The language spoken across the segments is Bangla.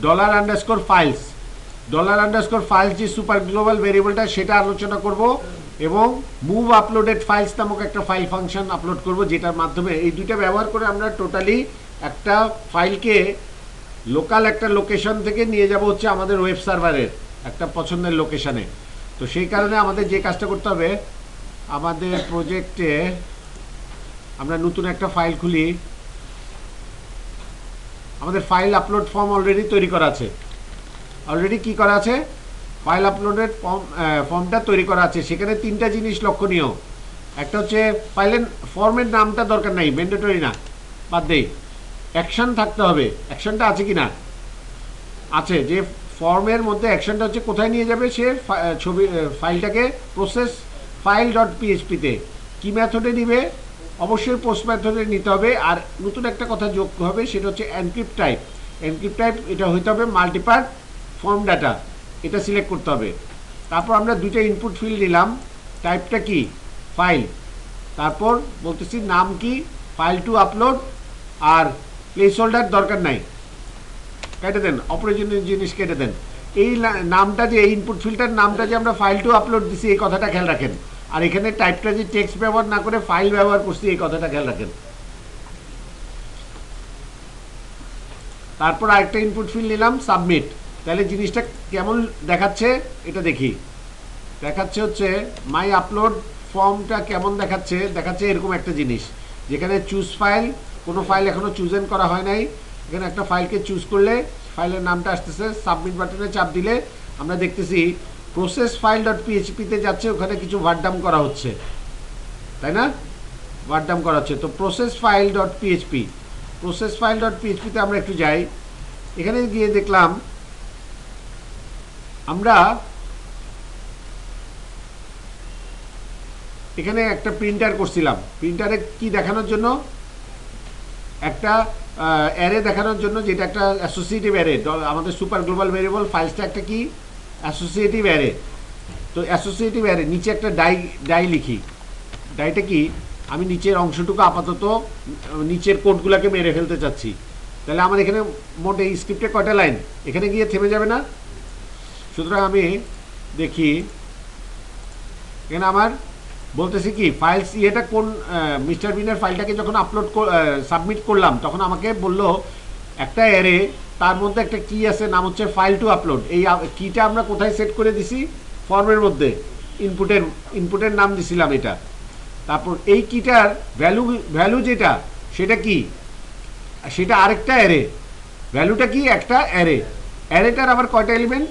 ডলার আন্ডারস্কোর ফাইলস যে সুপার গ্লোবাল ভেরিয়েবলটা সেটা আলোচনা করব এবং মুভ আপলোডেড ফাইলস নামক একটা ফাইল ফাংশন আপলোড করব, যেটার মাধ্যমে এই দুইটা ব্যবহার করে আমরা টোটালি একটা ফাইলকে লোকাল একটা লোকেশন থেকে নিয়ে যাব হচ্ছে আমাদের ওয়েব সার্ভারের একটা পছন্দের লোকেশনে। তো সেই কারণে আমাদের যে কাজটা করতে হবে, আমাদের প্রজেক্টে আমরা নতুন একটা ফাইল খুলি। আমাদের ফাইল আপলোড ফর্ম অলরেডি তৈরি করা আছে। অলরেডি কি করা আছে? ফাইল আপলোডেড ফর্মটা তৈরি করা আছে। সেখানে তিনটা জিনিস লক্ষণীয়। একটা হচ্ছে ফাইলের ফর্মের নামটা দরকার নাই, ম্যান্ডেটরি না, বাদ দেই। অ্যাকশন থাকতে হবে। অ্যাকশনটা আছে কি না? আছে। যে ফর্মের মধ্যে অ্যাকশনটা হচ্ছে কোথায় নিয়ে যাবে সে ফাইলটাকে, প্রসেস ফাইল ডট পিএইচপিতে কি মেথডে নিবে? অবশ্যই পোস্ট মেথডে নিতে হবে। আর নতুন একটা কথা যোগ হবে, সেটা হচ্ছে এনক্রিপ্ট টাইপ। এনক্রিপ্ট টাইপ এটা হইতে হবে মাল্টিপার্ট ফর্ম ডাটা, এটা সিলেক্ট করতে হবে। তারপর আমরা দুইটা ইনপুট ফিল্ড নিলাম। টাইপটা কি? ফাইল। তারপর বলতেছি নাম কি? File to upload. আর প্লেস হোল্ডার দরকার নাই, কেটে দেন, অপ্রয়োজনীয় জিনিস কেটে দেন। এই নামটা যে ইনপুট ফিল্ডটার নামটা যে আমরা ফাইল টু আপলোড দিছি, এই কথাটা খেয়াল রাখেন। আর এখানে টাইপটা যে টেক্সট ব্যবহার না করে ফাইল ব্যবহার করছি, এই কথাটা খেয়াল রাখেন। তারপর আরেকটা ইনপুট ফিল্ড নিলাম, সাবমিট। তাহলে জিনিসটা কেমন দেখাচ্ছে এটা দেখি। দেখাচ্ছে হচ্ছে মাই আপলোড ফর্মটা কেমন দেখাচ্ছে? দেখাচ্ছে এরকম একটা জিনিস, যেখানে চুজ ফাইল, কোনো ফাইল এখনো চুজেন করা হয় নাই। এখানে একটা ফাইলকে চুজ করলে ফাইলের নামটা আসতেছে, সাবমিট বাটনে চাপ দিলে আমরা দেখতেছি প্রসেস ফাইল ডট পিএইচপিতে যাচ্ছে, ওখানে কিছু ওয়ার্ডডাম করা হচ্ছে, তাই না? ওয়ার্ডডাম করা হচ্ছে। তো প্রসেস ফাইল ডট পিএইচপিতে আমরা একটু যাই। এখানে গিয়ে দেখলাম আমরা এখানে একটা প্রিন্টার করছিলাম। প্রিন্টারে কি দেখানোর জন্য? একটা অ্যারে দেখানোর জন্য, যেটা একটা অ্যাসোসিয়েটিভ অ্যারে। আমাদের সুপার গ্লোবাল ভেরিয়েবল ফাইলসটা একটা কি? Associative array. তো অ্যাসোসিয়েটিভ অ্যারে নিচে একটা ডাই লিখি। ডাইটা কি? আমি নিচের অংশটুকু আপাতত নিচের কোডগুলোকে মেরে ফেলতে চাচ্ছি। তাহলে আমার এখানে মোট এই স্ক্রিপ্টে কয়টা লাইন? এখানে গিয়ে থেমে যাবে না? সুতরাং আমি দেখি এখানে আমার বলতেছি কি, ফাইলস ইয়েটা কোন মিস্টার বিনের ফাইলটাকে যখন সাবমিট করলাম, তখন আমাকে বলল একটা অ্যারে, তার মধ্যে একটা কি আছে, নাম হচ্ছে ফাইল টু আপলোড। এই কিটা আমরা কোথায় সেট করে দিছি? ফর্মের মধ্যে ইনপুটের নাম দিছিলাম এটা। তারপর এই কিটার ভ্যালু যেটা, সেটা কি? সেটা আরেকটা অ্যারে। ভ্যালুটা কি? একটা অ্যারে। অ্যারেটার আবার কয়টা এলিমেন্ট?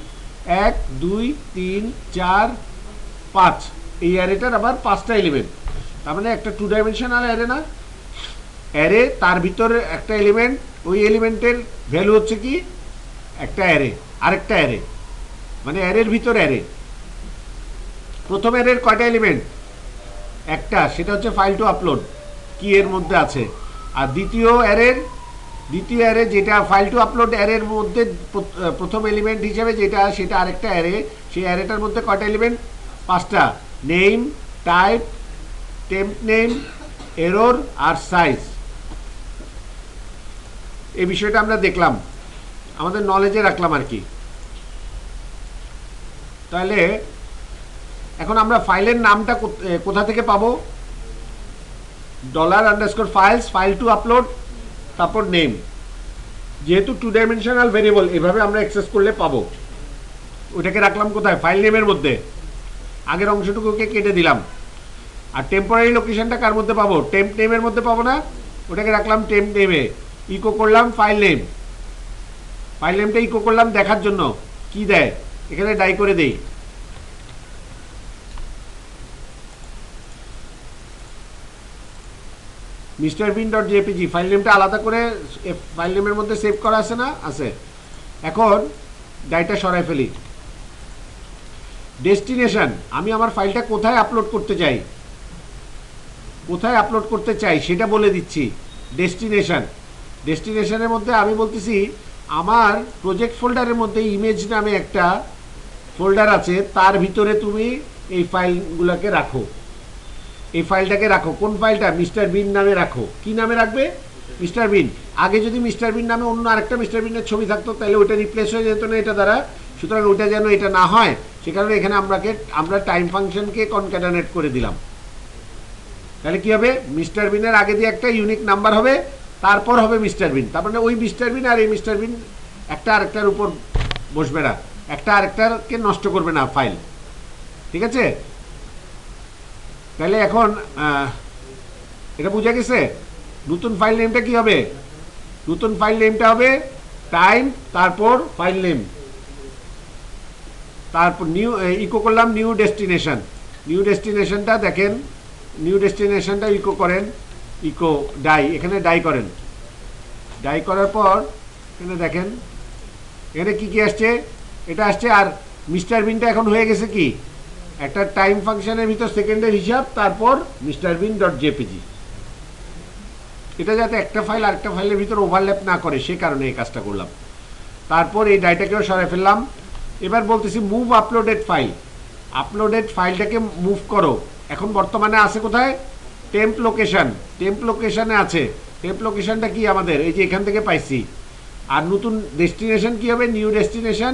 1 2 3 4 5। এই অ্যারেটার আবার 5টা এলিমেন্ট। তার মানে একটা 2 ডাইমেনশনাল অ্যারে না? অ্যারে, তার ভিতরে একটা এলিমেন্ট, ওই এলিমেন্টের ভ্যালু হচ্ছে কি? একটা অ্যারে, আরেকটা অ্যারে, মানে অ্যারের ভিতর অ্যারে। প্রথম অ্যারের কয়টা এলিমেন্ট? একটা, সেটা হচ্ছে ফাইল টু আপলোড, কি এর মধ্যে আছে। আর দ্বিতীয় অ্যারে যেটা ফাইল টু আপলোড অ্যারের মধ্যে প্রথম এলিমেন্ট হিসেবে যেটা, সেটা আরেকটা অ্যারে। সেই অ্যারেটার মধ্যে কয়টা এলিমেন্ট? 5টা। Name, type, temp name, error আর সাইজ। এই বিষয়টা আমরা দেখলাম, আমাদের নলেজে রাখলাম আর কি। তাহলে এখন আমরা ফাইলের নামটা কোথা থেকে পাবো? $_files ফাইল টু আপলোড, তারপর নেম। যেহেতু 2 ডাইমেনশনাল ভেরিয়েবল, এভাবে আমরা অ্যাক্সেস করলে পাবো। ওটাকে রাখলাম কোথায়? ফাইল নেমের মধ্যে। আগের অংশটুকুকে কেটে দিলাম। আর টেম্পোরারি লোকেশনটা কার মধ্যে পাবো? টেম্প নেমের মধ্যে পাবো না? ওটাকে রাখলাম টেম্প নেমে। ইকো করলাম ফাইল নেম। ফাইল নেমটা ইকো করলাম দেখার জন্য। কি দেয়? এখানে ডাই করে দেই। মিস্টার বিন ডট জেপিজি ফাইল নেমটা আলাদা করে ফাইল নেমের মধ্যে সেভ করা আছে না? আছে। এখন ডাইটা সরাই ফেলি। ডেস্টিনেশন, আমি আমার ফাইলটা কোথায় আপলোড করতে চাই সেটা বলে দিচ্ছি। ডেস্টিনেশনের মধ্যে আমি বলতেছি আমার প্রজেক্ট ফোল্ডারের মধ্যে ইমেজ নামে একটা ফোল্ডার আছে, তার ভিতরে তুমি এই ফাইলগুলোকে রাখো। এই ফাইলটাকে রাখো। কোন ফাইলটা? মিস্টার বিন নামে রাখো। কি নামে রাখবে? মিস্টার বিন। আগে যদি মিস্টার বিন নামে অন্য আরেকটা মিস্টার বিনের ছবি থাকতো তাহলে ওইটা রিপ্লেস হয়ে যেত না এটা দ্বারা। সুতরাং ওইটা যেন এটা না হয় সে কারণে এখানে আমরা টাইম ফাংশনকে কনক্যাটেনেট করে দিলাম। তাহলে কি হবে, মিস্টার বিনের আগে দিয়ে একটা ইউনিক নাম্বার হবে, তারপর হবে মিস্টার বিন। তার মানে ওই মিস্টার বিন আর এই মিস্টার বিন একটা আরেকটার উপর বসবে না, একটা আরেকটাকে নষ্ট করবে না ফাইল। ঠিক আছে, তাহলে এখন এটা বুঝা গেছে। নতুন ফাইল নেমটা কি হবে, নতুন ফাইল নেমটা হবে টাইম, তারপর ফাইল নেম, তারপর নিউ ইকো করলাম নিউ ডেস্টিনেশন। নিউ ডেস্টিনেশনটা দেখেন, নিউ ডেস্টিনেশনটা ইকো করেন, ইকো ডাই, এখানে ডাই করেন। ডাই করার পর এখানে দেখেন এখানে কি কি আসছে, এটা আসছে। আর মিস্টার বিনটা এখন হয়ে গেছে কি একটা টাইম ফাংশনের ভিতর সেকেন্ডের হিসাব, তারপর মিস্টার বিন ডট জেপিজি। এটা যাতে একটা ফাইল আরেকটা ফাইলের ভিতর ওভারল্যাপ না করে সে কারণে এই কাজটা করলাম। তারপর এই ডাইটাকেও সরাই ফেললাম। এবার বলতেছি মুভ আপলোডেড ফাইল। আপলোডেড ফাইলটাকে মুভ করো। এখন বর্তমানে আছে কোথায়, টেম্প লোকেশন, টেম্প লোকেশনে আছে। টেম্প লোকেশনটা কি আমাদের এই যে এখান থেকে পাইছি। আর নতুন ডেস্টিনেশন কি হবে, নিউ ডেস্টিনেশন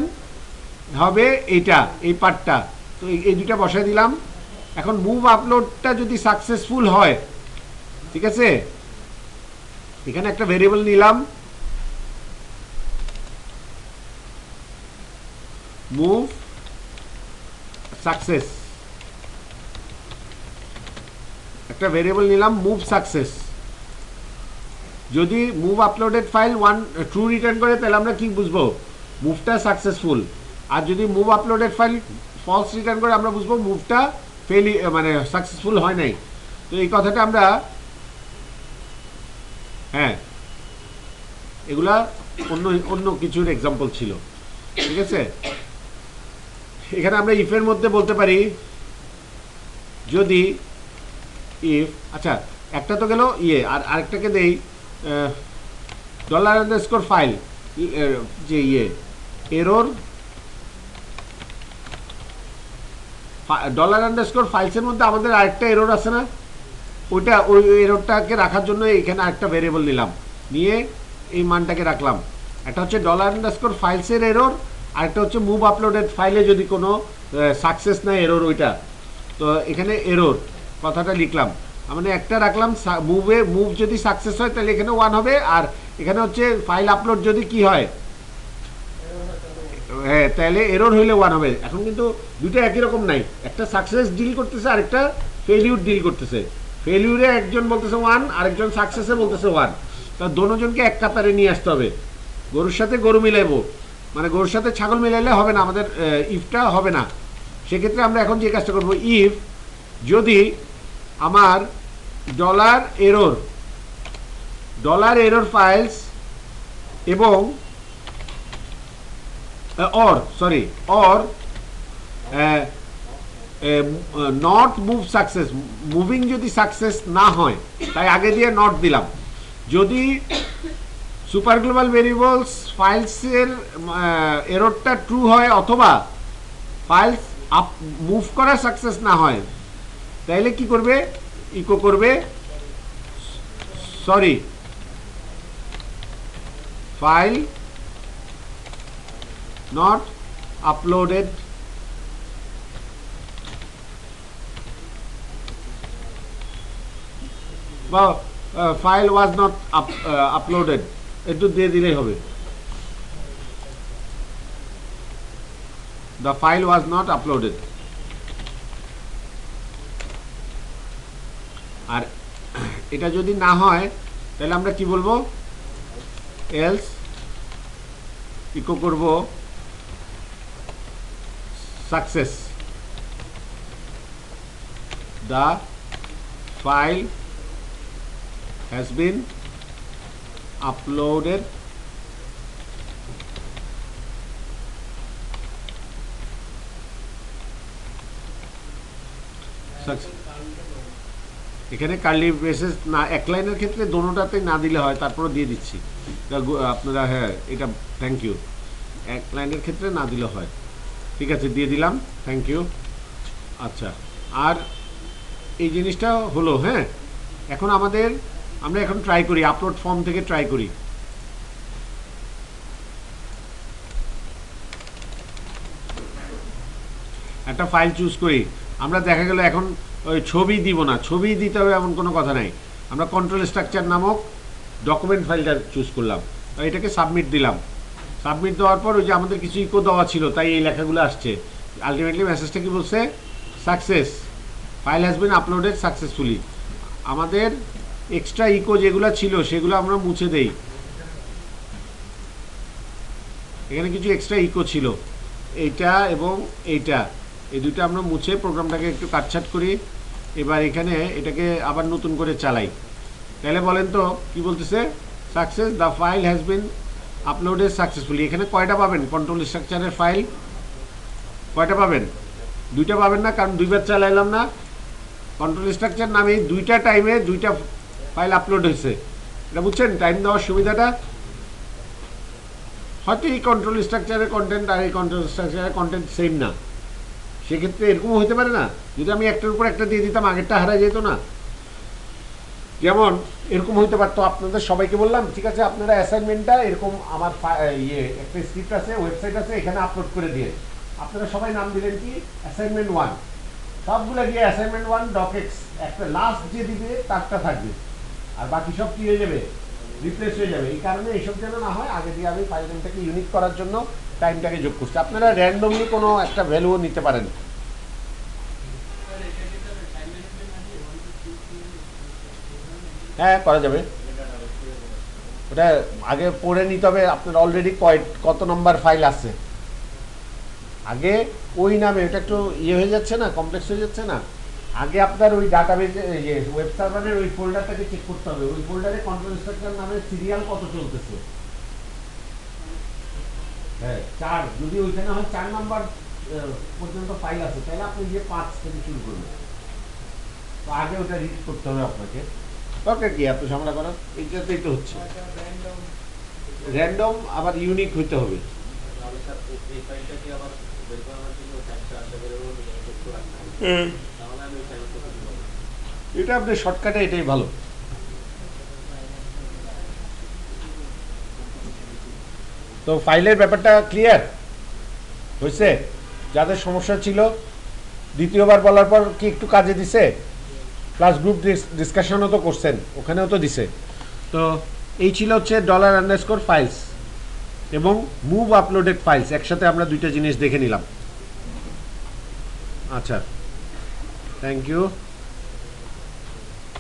হবে এইটা, এই পার্টটা। তো এই দুইটা বসাই দিলাম। এখন মুভ আপলোডটা যদি সাকসেসফুল হয়, ঠিক আছে, এখানে একটা ভেরিয়েবল নিলাম মুভ সাকসেস, একটা ভেরিয়েবল নিলাম মুভ সাকসেস। যদি move uploaded file true return করে তাহলে আমরা কি বুঝবো, মুভটা সাকসেসফুল। আর যদি move uploaded file false return করে আমরা বুঝবো মুভটা মানে সাকসেসফুল হয় নাই। তো এই কথাটা আমরা, হ্যাঁ, এগুলা অন্য অন্য কিছুর এক্সাম্পল ছিল। ঠিক আছে, এখানে আমরা ইফের মধ্যে বলতে পারি যদি ইফ, আচ্ছা একটা তো গেল ইয়ে, আর আরেকটাকে দেই ডলার আন্ডারস্কোর ফাইল, যে ইয়ে এরর, ডলার আন্ডারস্কোর ফাইলসের মধ্যে আমাদের আরেকটা এরর আছে না, ওইটা ওই এররটাকে রাখার জন্য এখানে আরেকটা ভেরিয়েবল নিলাম, নিয়ে এই মানটাকে রাখলাম। একটা হচ্ছে ডলার আন্ডারস্কোর ফাইলসের এরর, আরেকটা হচ্ছে মুভ আপলোডেড ফাইলে যদি কোনো সাকসেস না এরর ওইটা। তো এখানে এরর কথাটা লিখলাম, মানে একটা রাখলাম মুভ যদি সাকসেস হয় তাহলে এখানে 1 হবে, আর এখানে হচ্ছে ফাইল আপলোড যদি কি হয়, হ্যাঁ, তাহলে এরর হইলে 1 হবে। এখন কিন্তু দুটো একই রকম নাই, একটা সাকসেস ডিল করতেছে আরেকটা ফেলিউর ডিল করতেছে। ফেলিউরে একজন বলতেছে 1, আরেকজন সাকসেসে বলতেছে 1। তা দোনোজনকে এক কাতারে নিয়ে আসতে হবে। গরুর সাথে গরু মিলাইবো, মানে গরুর সাথে ছাগল মিলাইলে হবে না, আমাদের ইফটা হবে না। সেক্ষেত্রে আমরা এখন যে কাজটা করবো, ইফ যদি আমার ডলার এরর ফাইলস এবং or not move success, moving যদি সাকসেস না হয়, তাই আগে দিয়ে নট দিলাম। যদি সুপার গ্লোবাল ভেরিয়েবলস ফাইলসের এররটা ট্রু হয় অথবা ফাইলস মুভ করা সাকসেস না হয়, তাইলে কি করবে, ইকো করবে সরি ফাইল not uploaded বা ফাইল ওয়াজ নট আপলোডেড, একটু দিয়ে দিলেই হবে, the file was not uploaded। আর এটা যদি না হয় তাহলে আমরা কি বলবো, else ইকো করব success, the file has been uploaded এখানে কার্লি ব্রেসেস না, এক লাইনের ক্ষেত্রে দোনোটাতে না দিলে হয়, তারপরে দিয়ে দিচ্ছি আপনারা, হ্যাঁ এটা থ্যাংক ইউ, এক লাইনের ক্ষেত্রে না দিলে হয়। ঠিক আছে, দিয়ে দিলাম, থ্যাংক ইউ। আচ্ছা, আর এই জিনিসটা হলো, হ্যাঁ, এখন আমাদের আমরা এখন ট্রাই করি, আপলোড ফর্ম থেকে ট্রাই করি। একটা ফাইল চুজ করি, আমরা দেখা গেল এখন ওই ছবি দিব না, ছবি দিতে হবে এমন কোনো কথা নাই। আমরা কন্ট্রোল স্ট্রাকচার নামক ডকুমেন্ট ফাইলটা চুজ করলাম, এটাকে সাবমিট দিলাম। সাবমিট দেওয়ার পর ওই যে আমাদের কিছু ইকো দেওয়া ছিল, তাই এই লেখাগুলো আসছে। আলটিমেটলি মেসেজটা কি বলছে? Success, file has been uploaded successfully. আমাদের এক্সট্রা ইকো যেগুলো ছিল সেগুলো আমরা মুছে দেই। এখানে কিছু এক্সট্রা ইকো ছিল, এইটা এবং এইটা, এই দুটো আমরা মুছে প্রোগ্রামটাকে একটু কাটছাট করি। এবার এখানে এটাকে আবার নতুন করে চালাই। তাহলে বলেন তো কি বলতেছে? Success, the file has been uploaded successfully. এখানে কয়টা পাবেন কন্ট্রোল স্ট্রাকচারের ফাইল? কয়টা পাবেন? দুইটা পাবেন না, কারণ দুইবার চালাইলাম না। কন্ট্রোল স্ট্রাকচার নামে দুইটা টাইমে দুইটা ফাইল আপলোড হয়েছে। এটা বুঝছেন টাইম দেওয়ার সুবিধাটা? হয়তো এই কন্ট্রোল স্ট্রাকচারের কন্টেন্ট আর এই কন্ট্রোল স্ট্রাকচারের কন্টেন্ট সেম না, সেক্ষেত্রে এরকমও হতে পারে না? যদি আমি একটার উপর একটা দিয়ে দিতাম আগেরটা হারা যেত না? যেমন এরকম হইতে পারতো, আপনাদের সবাইকে বললাম ঠিক আছে আপনারা অ্যাসাইনমেন্টটা এরকম আমার একটা স্ক্রিপ্ট আছে, ওয়েবসাইট আছে, এখানে আপলোড করে দিয়ে আপনারা সবাই নাম দিলেন কি অ্যাসাইনমেন্ট 1, সবগুলো গিয়ে অ্যাসাইনমেন্ট 1 ডকেক্স, একটা লাস্ট যে দিবে তারটা থাকবে, আর বাকি সব কি হয়ে যাবে? রিপ্লেস হয়ে যাবে। এই কারণে এইসব যেন না হয় আগে দিয়ে আমি ফাইল নেমটাকে ইউনিক করার জন্য টাইমটাকে যোগ করছি। আপনারা র্যান্ডমলি কোনো একটা ভ্যালুও নিতে পারেন। হ্যাঁ করা যাবে, ওটা আগে পড়ে নিতে হবে আপনার অলরেডি কত নম্বর ফাইল আছে আগে ওই নামে। ওটা একটু ইয়ে হয়ে যাচ্ছে না, কমপ্লেক্স হয়ে যাচ্ছে না? আগে আপনার ওই ডাটাবেজ ওয়েব সার্ভারের ওই ফোল্ডারটাকে চেক করতে হবে, ওই ফোল্ডারে কন্ট্রোল স্ট্রাকচার নামে সিরিয়াল কত চলতেছে। হ্যাঁ 4, যদি ওইখানে হয় 4 নাম্বার পর্যন্ত ফাইল আছে, তাহলে আপনি গিয়ে 5 থেকে শুরু করবেন। তো আগে ওটা রিড করতে হবে আপনাকে। দরকার কি এত ঝামেলা করার? এইটাতেই তো হচ্ছে র্যান্ডম, আবার ইউনিক হইতে হবে। এটা আপনি শর্টকাটে এটাই ভালো। তো ফাইলের ব্যাপারটা ক্লিয়ার হয়েছে? যাদের সমস্যা ছিল দ্বিতীয়বার বলার পর কি একটু কাজে দিছে? প্লাস গ্রুপ ডিসকাশনও তো করছেন, ওখানেও তো দিছে। তো এই ছিল হচ্ছে $_files এবং মুভ আপলোডেড ফাইলস, একসাথে আমরা দুইটা জিনিস দেখে নিলাম। আচ্ছা, থ্যাংক ইউ।